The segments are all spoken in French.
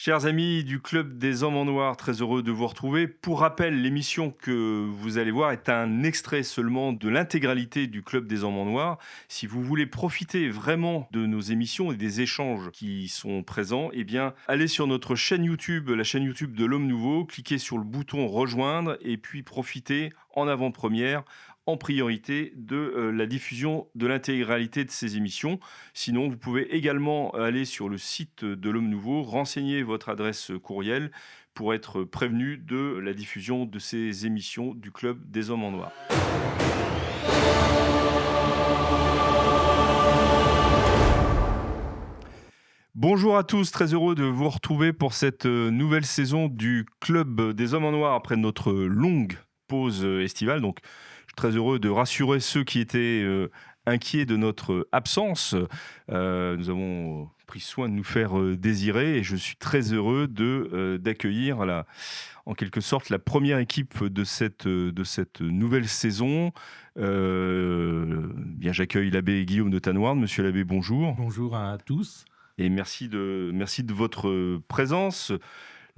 Chers amis du Club des Hommes en Noir, très heureux de vous retrouver. Pour rappel, l'émission que vous allez voir est un extrait seulement de l'intégralité du Club des Hommes en Noir. Si vous voulez profiter vraiment de nos émissions et des échanges qui sont présents, eh bien, allez sur notre chaîne YouTube, la chaîne YouTube de l'Homme Nouveau, cliquez sur le bouton rejoindre et puis profitez en avant-première, en priorité de la diffusion de l'intégralité de ces émissions. Sinon, vous pouvez également aller sur le site de l'Homme Nouveau, renseigner votre adresse courriel pour être prévenu de la diffusion de ces émissions du Club des Hommes en Noir. Bonjour à tous, très heureux de vous retrouver pour cette nouvelle saison du Club des Hommes en Noir après notre longue pause estivale. Donc, je suis très heureux de rassurer ceux qui étaient inquiets de notre absence. Nous avons pris soin de nous faire désirer et je suis très heureux d'accueillir en quelque sorte la première équipe de cette nouvelle saison. Bien, j'accueille l'abbé Guillaume de Tannouarn. Monsieur l'abbé, bonjour. Bonjour à tous. Et merci de votre présence.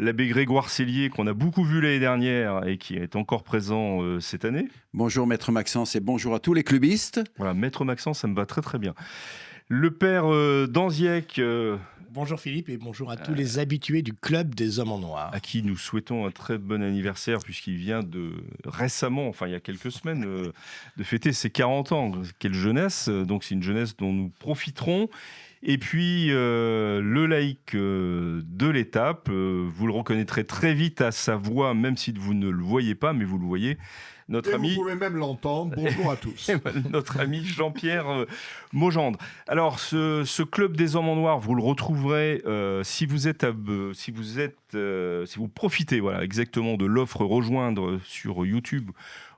L'abbé Grégoire Cellier, qu'on a beaucoup vu l'année dernière et qui est encore présent cette année. Bonjour Maître Maxence et bonjour à tous les clubistes. Voilà, Maître Maxence, ça me va très très bien. Le père Danziec. Bonjour Philippe et bonjour à tous les habitués du Club des Hommes en Noir. À qui nous souhaitons un très bon anniversaire puisqu'il vient récemment, enfin il y a quelques semaines, de fêter ses 40 ans. Quelle jeunesse, donc c'est une jeunesse dont nous profiterons. Et puis le laïc de l'étape, vous le reconnaîtrez très vite à sa voix, même si vous ne le voyez pas, mais vous le voyez. Notre ami... Vous pouvez même l'entendre. Bonjour à tous. Notre ami Jean-Pierre Maugendre. Alors, ce Club des Hommes en Noir, vous le retrouverez si vous profitez, voilà, exactement de l'offre rejoindre sur YouTube.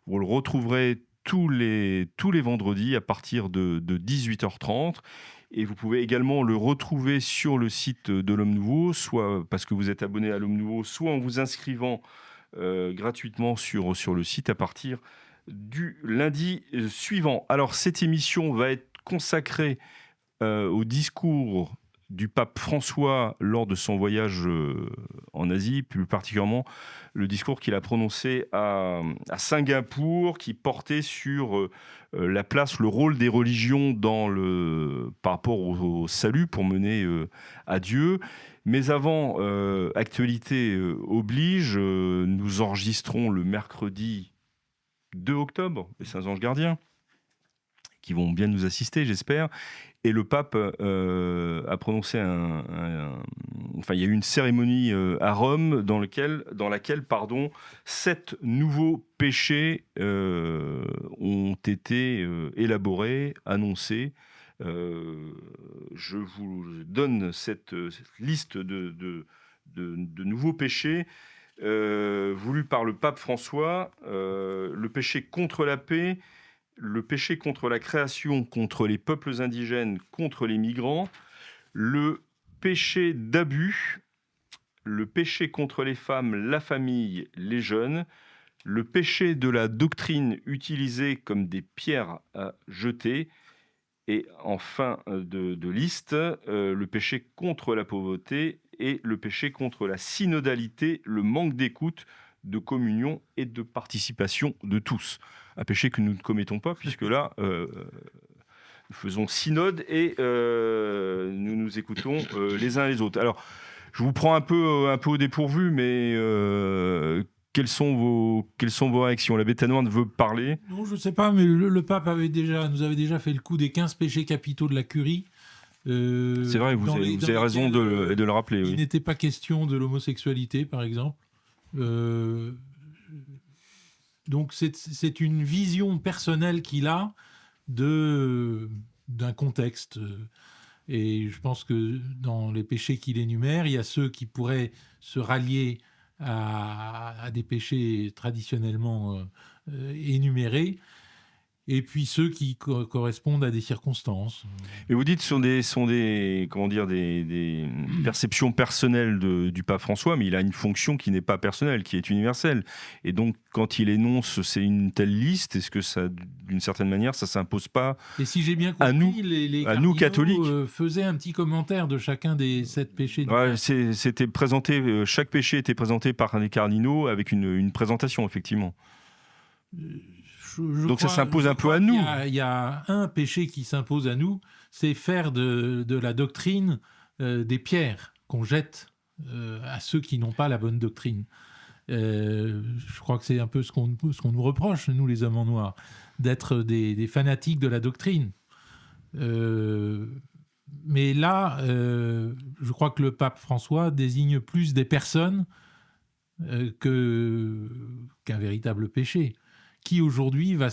Vous le retrouverez tous les vendredis à partir de 18h30. Et vous pouvez également le retrouver sur le site de l'Homme Nouveau, soit parce que vous êtes abonné à l'Homme Nouveau, soit en vous inscrivant gratuitement sur le site à partir du lundi suivant. Alors, cette émission va être consacrée au discours du pape François lors de son voyage en Asie, plus particulièrement le discours qu'il a prononcé à Singapour, qui portait sur la place, le rôle des religions par rapport au salut pour mener à Dieu. Mais avant, actualité oblige, nous enregistrons le mercredi 2 octobre, les Saints Anges Gardiens, qui vont bien nous assister, j'espère. Et le pape a prononcé Enfin, il y a eu une cérémonie à Rome dans laquelle 7 nouveaux péchés ont été élaborés, annoncés. Je vous donne cette liste de nouveaux péchés voulus par le pape François. Le péché contre la paix, le péché contre la création, contre les peuples indigènes, contre les migrants, le péché d'abus, le péché contre les femmes, la famille, les jeunes, le péché de la doctrine utilisée comme des pierres à jeter, et en fin de liste, le péché contre la pauvreté et le péché contre la synodalité, le manque d'écoute, de communion et de participation de tous. Un péché que nous ne commettons pas, puisque là, nous faisons synode et nous nous écoutons les uns les autres. Alors, je vous prends un peu au dépourvu, mais quelles sont vos réactions? L'abbé Tannouarn veut parler. Non, je ne sais pas, mais le pape nous avait déjà fait le coup des 15 péchés capitaux de la curie. C'est vrai, vous avez raison de le rappeler. Il n'était pas question de l'homosexualité, par exemple. Donc c'est une vision personnelle qu'il a d'un contexte. Et je pense que dans les péchés qu'il énumère, il y a ceux qui pourraient se rallier à des péchés traditionnellement énumérés. et puis ceux qui correspondent à des circonstances. Mais vous dites ce sont des perceptions personnelles du pape François, mais il a une fonction qui n'est pas personnelle, qui est universelle. Et donc, quand il énonce une telle liste, est-ce que ça, d'une certaine manière, ça s'impose pas et si j'ai bien compris, à nous, les à nous catholiques faisaient un petit commentaire de chacun des 7 péchés. Ouais, c'était présenté, chaque péché était présenté par les cardinaux avec une présentation, effectivement. Donc ça s'impose un peu à nous. Il y a un péché qui s'impose à nous, c'est faire de la doctrine des pierres qu'on jette à ceux qui n'ont pas la bonne doctrine. Je crois que c'est un peu ce qu'on nous reproche, nous les hommes en noir, d'être des fanatiques de la doctrine. Mais là, je crois que le pape François désigne plus des personnes qu'un véritable péché. Qui aujourd'hui va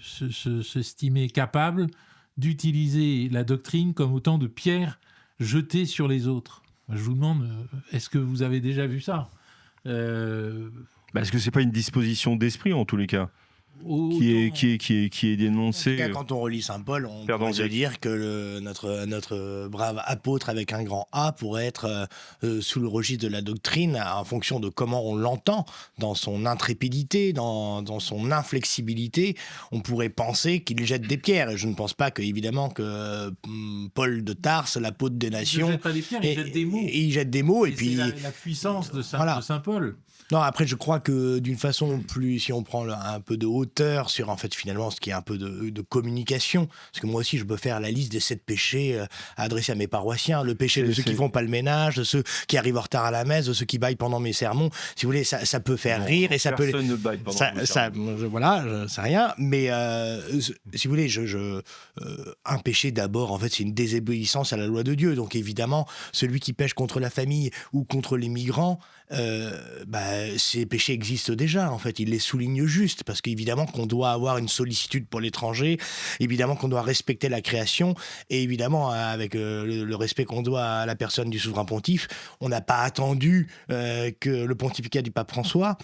s'estimer capable d'utiliser la doctrine comme autant de pierres jetées sur les autres. Je vous demande, est-ce que vous avez déjà vu ça Est-ce que c'est pas une disposition d'esprit en tous les cas qui est dénoncée? En tout cas, quand on relit Saint Paul, on peut se dire que notre brave apôtre avec un grand A pourrait être sous le registre de la doctrine en fonction de comment on l'entend, dans son intrépidité, dans son inflexibilité. On pourrait penser qu'il jette des pierres. Et je ne pense pas évidemment que Paul de Tarse, l'apôtre des nations, il ne jette pas des pierres, il jette des mots. Il jette des mots. Et puis c'est la puissance de Saint Paul. Non, après, je crois que d'une façon plus, si on prend un peu de hauteur sur, en fait, finalement, ce qui est un peu de communication, parce que moi aussi, je peux faire la liste des 7 péchés adressés à mes paroissiens, le péché de ceux qui font pas le ménage, de ceux qui arrivent en retard à la messe, de ceux qui baillent pendant mes sermons. Si vous voulez, ça peut faire rire et ça peut... Personne ne baille pendant voilà, je sais rien, mais si vous voulez, un péché d'abord, en fait, c'est une désobéissance à la loi de Dieu. Donc évidemment, celui qui pêche contre la famille ou contre les migrants, ces péchés existent déjà, en fait, il les souligne juste, parce qu'évidemment qu'on doit avoir une sollicitude pour l'étranger, évidemment qu'on doit respecter la création, et évidemment avec le respect qu'on doit à la personne du souverain pontife, on n'a pas attendu que le pontificat du pape François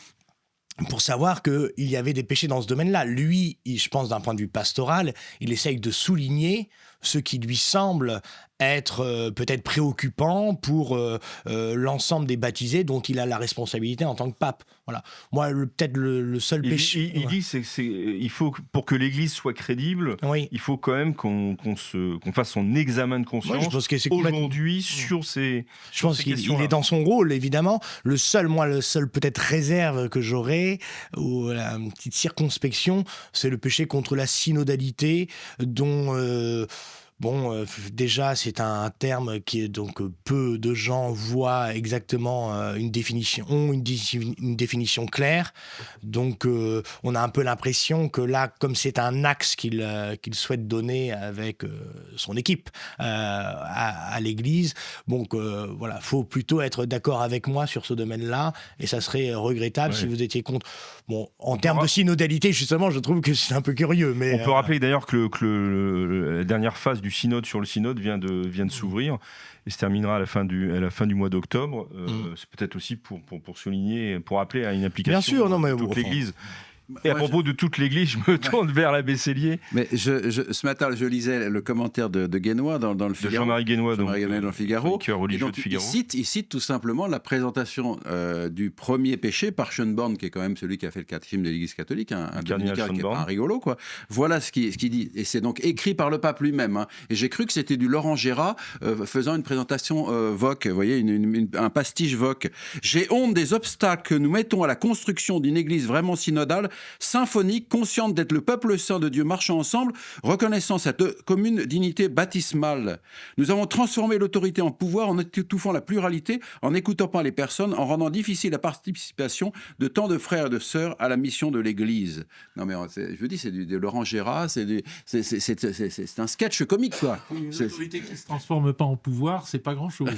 pour savoir qu'il y avait des péchés dans ce domaine-là. Lui, je pense d'un point de vue pastoral, il essaye de souligner ce qui lui semble être peut-être préoccupant pour l'ensemble des baptisés dont il a la responsabilité en tant que pape. Voilà. Moi, peut-être le seul péché... Il dit il faut, pour que l'Église soit crédible, il faut quand même qu'on fasse son examen de conscience aujourd'hui sur ces Je pense qu'il est dans son rôle, évidemment. Le seul peut-être réserve que j'aurais, ou une petite circonspection, c'est le péché contre la synodalité, dont... déjà, c'est un terme qui est donc peu de gens voient exactement une définition claire. Donc, on a un peu l'impression que là, comme c'est un axe qu'il souhaite donner avec son équipe à l'Église, voilà, faut plutôt être d'accord avec moi sur ce domaine-là, et ça serait regrettable si vous étiez contre. Bon, en termes de synodalité, justement, je trouve que c'est un peu curieux. Mais on peut rappeler d'ailleurs que la dernière phase du synode sur le synode vient de s'ouvrir et se terminera à la fin du mois d'octobre. C'est peut-être aussi pour souligner, pour appeler à une application de toute l'Église. Et à propos de toute l'Église, je me tourne vers l'abbé Cellier. Mais ce matin, je lisais le commentaire de Guénois dans le Figaro. De Jean-Marie Guénois, dans le Figaro. Religieux de Figaro. Il cite tout simplement la présentation du premier péché par Schönborn, qui est quand même celui qui a fait le catéchisme de l'Église catholique, un dominicain qui est pas un rigolo, quoi. Voilà ce qu'il dit. Et c'est donc écrit par le pape lui-même. Hein. Et j'ai cru que c'était du Laurent Gérard faisant une présentation Voc, vous voyez, un pastiche Voc. J'ai honte des obstacles que nous mettons à la construction d'une Église vraiment synodale, symphonique, consciente d'être le peuple saint de Dieu marchant ensemble, reconnaissant cette commune dignité baptismale. Nous avons transformé l'autorité en pouvoir en étouffant la pluralité, en n'écoutant pas les personnes, en rendant difficile la participation de tant de frères et de sœurs à la mission de l'Église. Non mais je vous dis, c'est du Laurent Gérard, c'est un sketch comique, quoi. Une autorité qui ne se transforme pas en pouvoir, c'est pas grand-chose.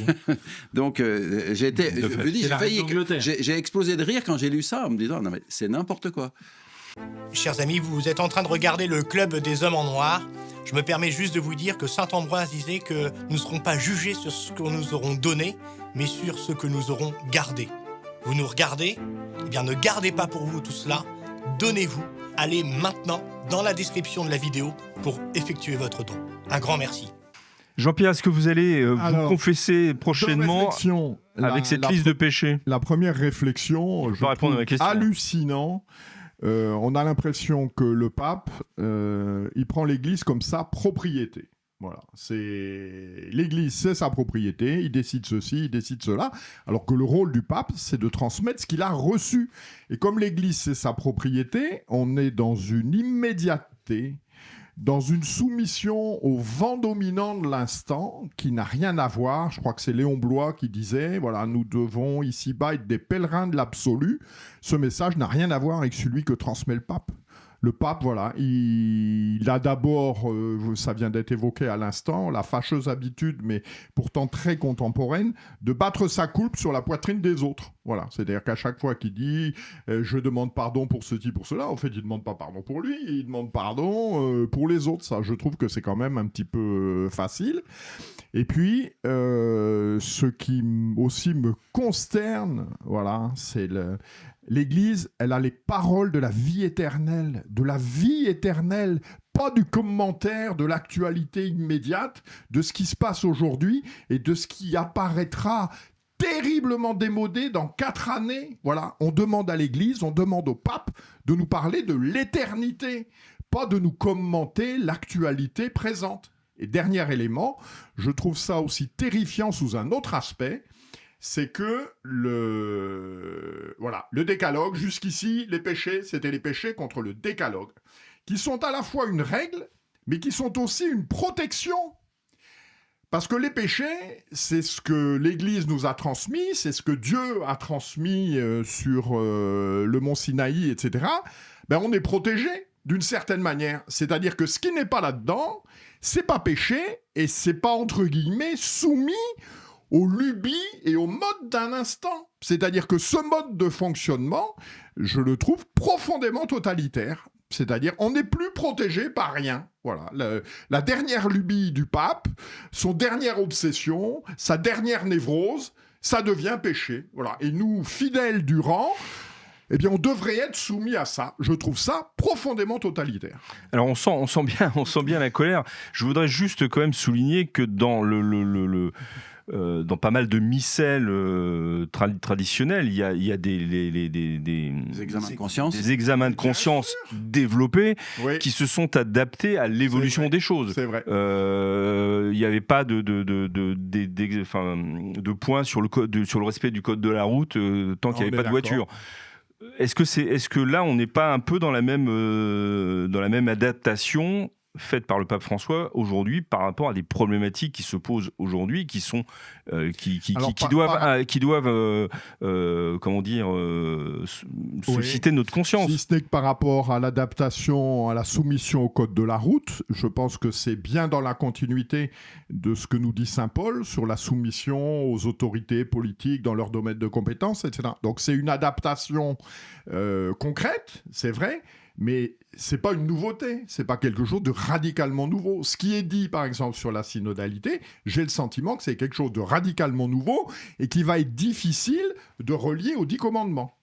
Donc j'ai explosé de rire quand j'ai lu ça, en me disant, non mais c'est n'importe quoi. Chers amis, vous êtes en train de regarder le Club des Hommes en Noir. Je me permets juste de vous dire que saint Ambroise disait que nous ne serons pas jugés sur ce que nous aurons donné, mais sur ce que nous aurons gardé. Vous nous regardez ? Eh bien, ne gardez pas pour vous tout cela, donnez-vous. Allez maintenant dans la description de la vidéo pour effectuer votre don. Un grand merci. Jean-Pierre, est-ce que vous allez vous confesser prochainement avec cette liste de péchés? La première réflexion, je trouve hallucinant. On a l'impression que le pape, il prend l'Église comme sa propriété. Voilà, l'Église, c'est sa propriété, il décide ceci, il décide cela, alors que le rôle du pape, c'est de transmettre ce qu'il a reçu. Et comme l'Église, c'est sa propriété, on est dans une immédiateté, dans une soumission au vent dominant de l'instant qui n'a rien à voir. Je crois que c'est Léon Bloy qui disait, voilà, nous devons ici-bas être des pèlerins de l'absolu. Ce message n'a rien à voir avec celui que transmet le pape. Le pape, voilà, il a d'abord, ça vient d'être évoqué à l'instant, la fâcheuse habitude, mais pourtant très contemporaine, de battre sa coulpe sur la poitrine des autres. Voilà, c'est-à-dire qu'à chaque fois qu'il dit « je demande pardon pour ceci, pour cela », en fait, il ne demande pas pardon pour lui, il demande pardon pour les autres. Ça, je trouve que c'est quand même un petit peu facile. Et puis, ce qui aussi me consterne, voilà, c'est l'Église, elle a les paroles de la vie éternelle, pas du commentaire de l'actualité immédiate, de ce qui se passe aujourd'hui et de ce qui apparaîtra terriblement démodé dans 4 années. Voilà, on demande à l'Église, on demande au pape de nous parler de l'éternité, pas de nous commenter l'actualité présente. Et dernier élément, je trouve ça aussi terrifiant sous un autre aspect, c'est que le décalogue, jusqu'ici, les péchés, c'était les péchés contre le décalogue, qui sont à la fois une règle, mais qui sont aussi une protection. Parce que les péchés, c'est ce que l'Église nous a transmis, c'est ce que Dieu a transmis sur le mont Sinaï, etc. Ben, on est protégé d'une certaine manière. C'est-à-dire que ce qui n'est pas là-dedans, c'est pas péché, et c'est pas, entre guillemets, soumis aux lubies et au mode d'un instant. C'est-à-dire que ce mode de fonctionnement, je le trouve profondément totalitaire. C'est-à-dire, on n'est plus protégé par rien. Voilà, la dernière lubie du pape, son dernière obsession, sa dernière névrose, ça devient péché. Voilà. Et nous, fidèles du rang, eh bien, on devrait être soumis à ça. Je trouve ça profondément totalitaire. Alors, on sent bien la colère. Je voudrais juste quand même souligner que dans dans pas mal de missels traditionnels, il y a des examens de conscience développés qui se sont adaptés à l'évolution des choses. C'est vrai. Il n'y avait pas de points sur le respect du code de la route tant qu'il n'y avait pas de voiture. Est-ce que là, on n'est pas un peu dans la même adaptation faite par le pape François aujourd'hui par rapport à des problématiques qui se posent aujourd'hui, qui doivent susciter notre conscience. Si ce n'est que par rapport à l'adaptation, à la soumission au code de la route, je pense que c'est bien dans la continuité de ce que nous dit saint Paul sur la soumission aux autorités politiques dans leur domaine de compétences, etc. Donc c'est une adaptation concrète, c'est vrai, mais c'est pas une nouveauté, c'est pas quelque chose de radicalement nouveau. Ce qui est dit, par exemple, sur la synodalité, j'ai le sentiment que c'est quelque chose de radicalement nouveau et qui va être difficile de relier aux 10 commandements.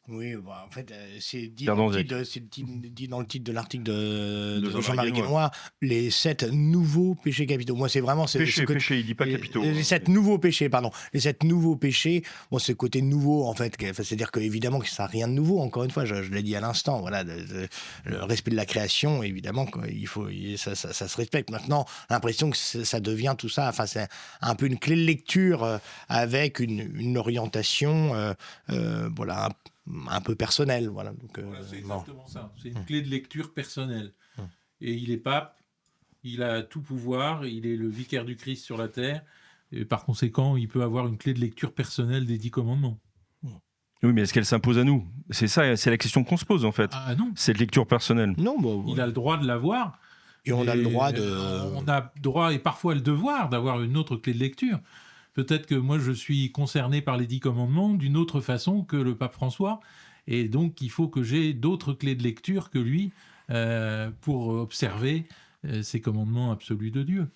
Oui, bah, en fait, c'est dit dans le titre de l'article de Jean-Marie Guénois, les 7 nouveaux péchés capitaux. Moi, c'est vraiment... Péchés, il dit pas capitaux. Les 7 nouveaux péchés, pardon. Les 7 nouveaux péchés, bon, c'est le côté nouveau, en fait. C'est-à-dire qu'évidemment, que ça n'a rien de nouveau, encore une fois, je l'ai dit à l'instant, voilà, le respect de la création, évidemment, ça se respecte. Maintenant, l'impression que ça devient tout ça, enfin, c'est un peu une clé de lecture avec une orientation, voilà, un peu personnel, voilà. Donc, c'est exactement ça. C'est une clé de lecture personnelle. Et il est pape, il a tout pouvoir, il est le vicaire du Christ sur la terre, et par conséquent, il peut avoir une clé de lecture personnelle des 10 commandements. Oui, mais est-ce qu'elle s'impose à nous ? C'est ça, c'est la question qu'on se pose en fait. Ah non. Cette lecture personnelle. Non, il a le droit de l'avoir. Et on a le droit de... On a droit et parfois le devoir d'avoir une autre clé de lecture. Peut-être que moi, je suis concerné par les 10 commandements d'une autre façon que le pape François. Et donc, il faut que j'ai d'autres clés de lecture que lui pour observer ces commandements absolus de Dieu.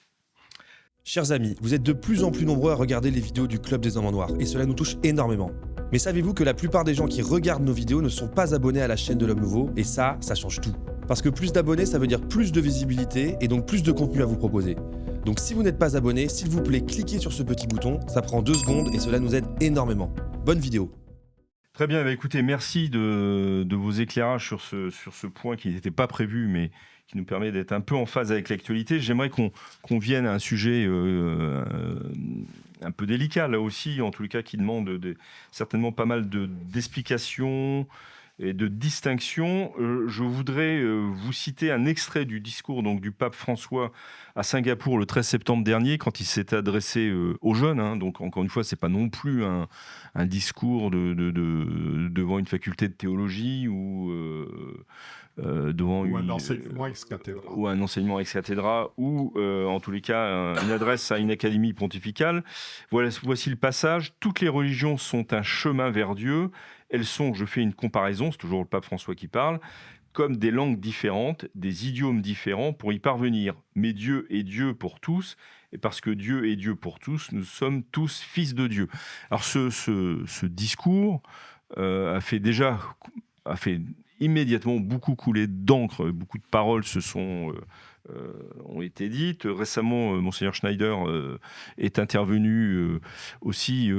Chers amis, vous êtes de plus en plus nombreux à regarder les vidéos du Club des Hommes en Noir. Et cela nous touche énormément. Mais savez-vous que la plupart des gens qui regardent nos vidéos ne sont pas abonnés à la chaîne de l'Homme Nouveau, et ça change tout. Parce que plus d'abonnés, ça veut dire plus de visibilité et donc plus de contenu à vous proposer. Donc si vous n'êtes pas abonné, s'il vous plaît, cliquez sur ce petit bouton, ça prend 2 secondes et cela nous aide énormément. Bonne vidéo. Très bien, écoutez, merci de vos éclairages sur ce point qui n'était pas prévu, mais qui nous permet d'être un peu en phase avec l'actualité. J'aimerais qu'on vienne à un sujet un peu délicat, là aussi, en tous les cas, qui demande certainement pas mal d'explications et de distinctions. Je voudrais vous citer un extrait du discours donc, du pape François à Singapour le 13 septembre dernier, quand il s'est adressé aux jeunes. Donc, encore une fois, ce n'est pas non plus un discours devant une faculté de théologie ou un enseignement ex cathedra. Ou un enseignement ex cathedra, ou en tous les cas, une adresse à une académie pontificale. Voici le passage. Toutes les religions sont un chemin vers Dieu. Elles sont, je fais une comparaison, c'est toujours le pape François qui parle, comme des langues différentes, des idiomes différents pour y parvenir. Mais Dieu est Dieu pour tous, et parce que Dieu est Dieu pour tous, nous sommes tous fils de Dieu. Alors ce discours a fait immédiatement beaucoup couler d'encre, beaucoup de paroles ont été dites. Récemment, Monseigneur Schneider est intervenu aussi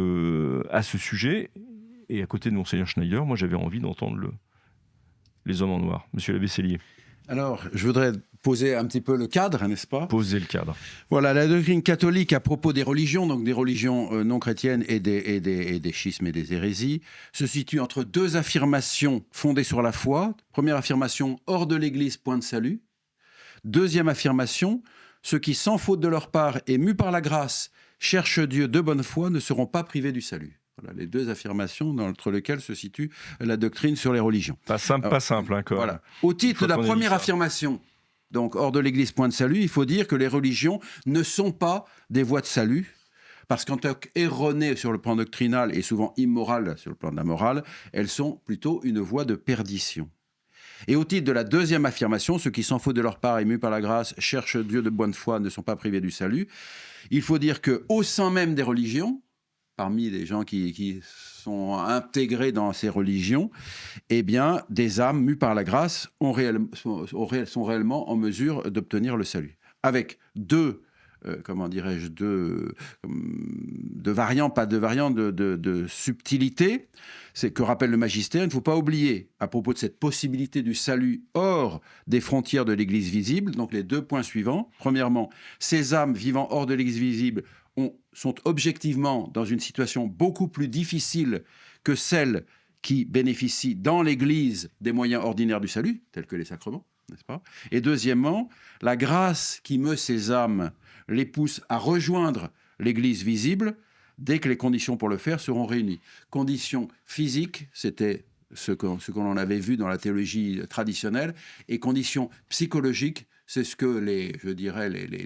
à ce sujet. Et à côté de Monseigneur Schneider, moi j'avais envie d'entendre les hommes en noir. Monsieur l'abbé Sellier. Alors, je voudrais poser un petit peu le cadre, n'est-ce pas ? Poser le cadre. Voilà, la doctrine catholique à propos des religions, donc des religions non chrétiennes et des schismes et des hérésies, se situe entre 2 affirmations fondées sur la foi. Première affirmation, hors de l'Église, point de salut. Deuxième affirmation, ceux qui, sans faute de leur part et mus par la grâce, cherchent Dieu de bonne foi, ne seront pas privés du salut. Voilà les 2 affirmations entre lesquelles se situe la doctrine sur les religions. Pas simple, quand même. Voilà. Au titre de la première affirmation, donc hors de l'Église, point de salut, il faut dire que les religions ne sont pas des voies de salut, parce qu'en tant qu'erronées sur le plan doctrinal et souvent immorales sur le plan de la morale, elles sont plutôt une voie de perdition. Et au titre de la deuxième affirmation, ceux qui, sans faute de leur part, émus par la grâce, cherchent Dieu de bonne foi, ne sont pas privés du salut, il faut dire qu'au sein même des religions, parmi les gens qui sont intégrés dans ces religions, eh bien, des âmes mues par la grâce sont réellement en mesure d'obtenir le salut. Avec deux variantes, pas de variantes de subtilité. C'est que rappelle le magistère. Il ne faut pas oublier, à propos de cette possibilité du salut hors des frontières de l'Église visible, donc les 2 points suivants. Premièrement, ces âmes vivant hors de l'Église visible sont objectivement dans une situation beaucoup plus difficile que celles qui bénéficient dans l'Église des moyens ordinaires du salut, tels que les sacrements, n'est-ce pas ? Et deuxièmement, la grâce qui meut ces âmes les pousse à rejoindre l'Église visible dès que les conditions pour le faire seront réunies. Conditions physiques, c'était ce que l'on avait vu dans la théologie traditionnelle, et conditions psychologiques, c'est ce que les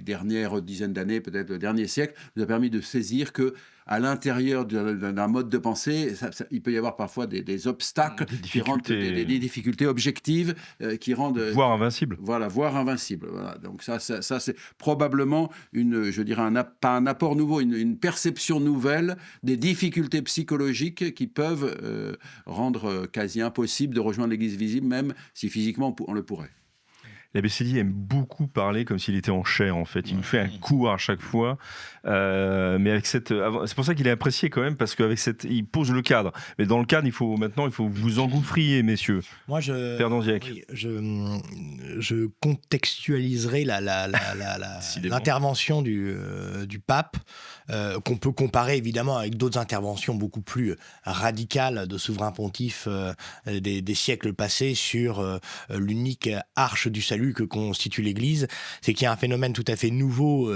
dernières dizaines d'années, peut-être le dernier siècle, nous a permis de saisir que à l'intérieur d'un mode de pensée, il peut y avoir parfois des obstacles, des difficultés objectives qui rendent... Voire invincibles. Voilà, voire invincibles. Voilà. Donc ça c'est probablement pas un apport nouveau, une perception nouvelle des difficultés psychologiques qui peuvent rendre quasi impossible de rejoindre l'Église visible, même si physiquement on le pourrait. L'abbé Sellier aime beaucoup parler comme s'il était en chair, en fait. Il nous fait un cours à chaque fois. Mais avec c'est pour ça qu'il est apprécié quand même, parce qu'il pose le cadre. Mais dans le cadre, il faut vous engouffriez, messieurs. Moi, Père Danziac. Oui, je contextualiserai l'intervention du pape, qu'on peut comparer évidemment avec d'autres interventions beaucoup plus radicales de souverains pontifs des siècles passés sur l'unique arche du salut que constitue l'Église. C'est qu'il y a un phénomène tout à fait nouveau,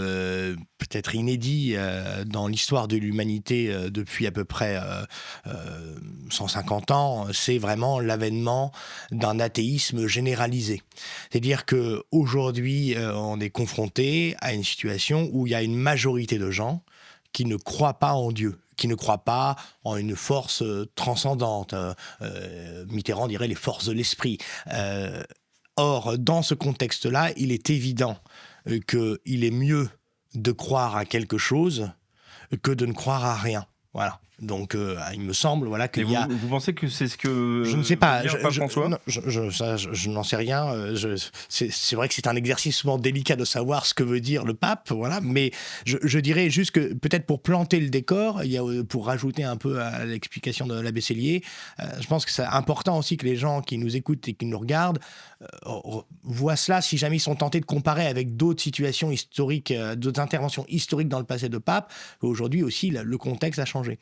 peut-être inédit dans l'histoire de l'humanité depuis à peu près 150 ans. C'est vraiment l'avènement d'un athéisme généralisé. C'est-à-dire qu'aujourd'hui, on est confronté à une situation où il y a une majorité de gens qui ne croient pas en Dieu, qui ne croient pas en une force transcendante. Mitterrand dirait les forces de l'esprit. Or, dans ce contexte-là, il est évident qu'il est mieux de croire à quelque chose que de ne croire à rien. Voilà. Donc, il me semble qu'il y a... Vous pensez que c'est ce que... Je ne sais pas. François Je n'en sais rien. C'est vrai que c'est un exercice souvent délicat de savoir ce que veut dire le pape. Voilà. Mais je dirais juste que peut-être pour planter le décor, pour rajouter un peu à l'explication de l'abbé Sellier, je pense que c'est important aussi que les gens qui nous écoutent et qui nous regardent voient cela si jamais ils sont tentés de comparer avec d'autres situations historiques, d'autres interventions historiques dans le passé de pape. Aujourd'hui aussi, le contexte a changé.